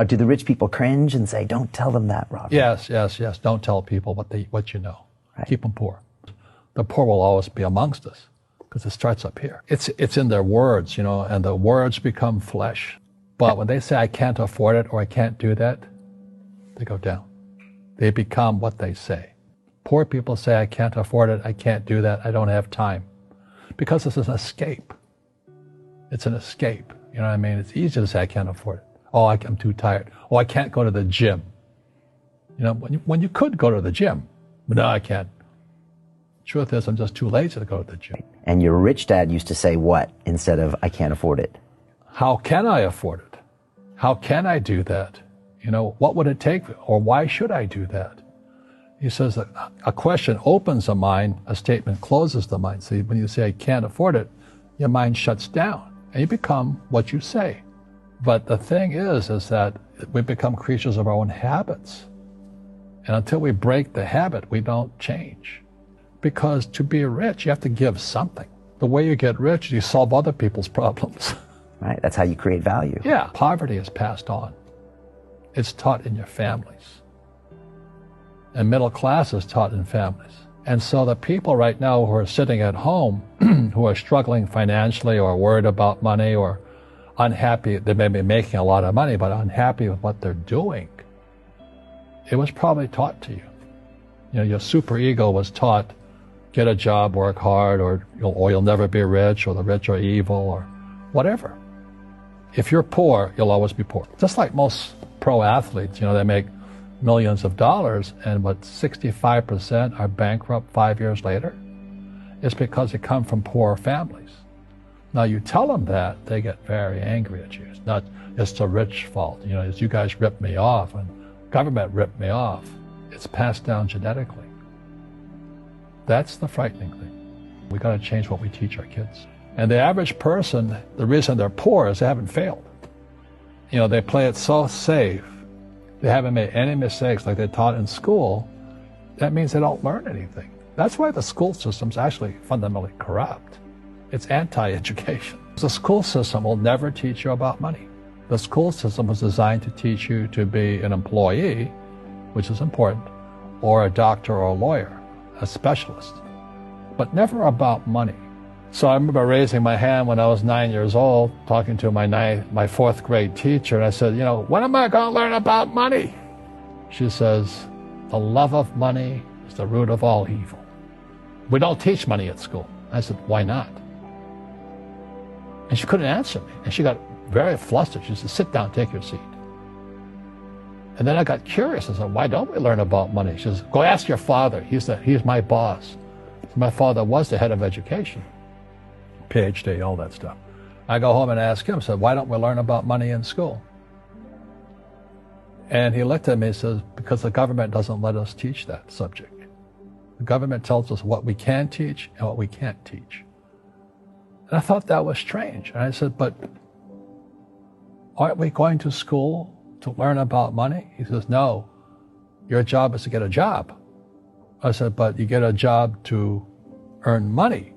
Do the rich people cringe and say, don't tell them that, Robert? Yes. Don't tell people what you know. Right. Keep them poor. The poor will always be amongst us because it starts up here. It's in their words, and the words become flesh. But when they say, I can't afford it or I can't do that, they go down. They become what they say. Poor people say, I can't afford it, I can't do that, I don't have time. Because it's an escape. It's an escape. You know what I mean? It's easy to say, I can't afford it. Oh, I'm too tired. Oh, I can't go to the gym. When you could go to the gym. But no, I can't. Truth is, I'm just too lazy to go to the gym. And your rich dad used to say what instead of, I can't afford it? How can I afford it? How can I do that? What would it take? Or why should I do that? He says that a question opens the mind, a statement closes the mind. See, when you say, I can't afford it, your mind shuts down and you become what you say. But the thing is that we become creatures of our own habits. And until we break the habit, we don't change. Because to be rich, you have to give something. The way you get rich, you solve other people's problems. Right, that's how you create value. Yeah, poverty is passed on. It's taught in your families. And middle class is taught in families. And so the people right now who are sitting at home, who are struggling financially or worried about money or unhappy, they may be making a lot of money, but unhappy with what they're doing, it was probably taught to you. Your superego was taught, get a job, work hard, or you'll never be rich, or the rich are evil, or whatever. If you're poor, you'll always be poor. Just like most pro athletes, they make millions of dollars, and 65% are bankrupt 5 years later. It's because they come from poor families. Now you tell them that, they get very angry at you. It's not, it's the rich fault. It's you guys ripped me off, and government ripped me off. It's passed down genetically. That's the frightening thing. We got to change what we teach our kids. And the average person, the reason they're poor is they haven't failed. They play it so safe. They haven't made any mistakes like they're taught in school. That means they don't learn anything. That's why the school system's actually fundamentally corrupt. It's anti-education. The school system will never teach you about money. The school system was designed to teach you to be an employee, which is important, or a doctor or a lawyer, a specialist, but never about money. So I remember raising my hand when I was 9 years old, talking to my fourth grade teacher, and I said, when am I going to learn about money? She says, the love of money is the root of all evil. We don't teach money at school. I said, why not? And she couldn't answer me, and she got very flustered. She said, sit down, take your seat. And then I got curious. I said, why don't we learn about money? She says, go ask your father. He's my boss. My father was the head of education. PhD, all that stuff. I go home and ask him, said, why don't we learn about money in school? And he looked at me and says, because the government doesn't let us teach that subject. The government tells us what we can teach and what we can't teach. And I thought that was strange. And I said, but aren't we going to school to learn about money? He says, no, your job is to get a job. I said, but you get a job to earn money.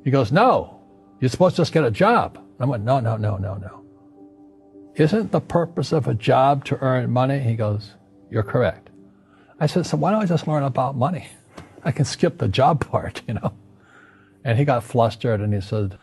He goes, no, you're supposed to just get a job. I went, no. Isn't the purpose of a job to earn money? He goes, you're correct. I said, so why don't I just learn about money? I can skip the job part, And he got flustered and he said,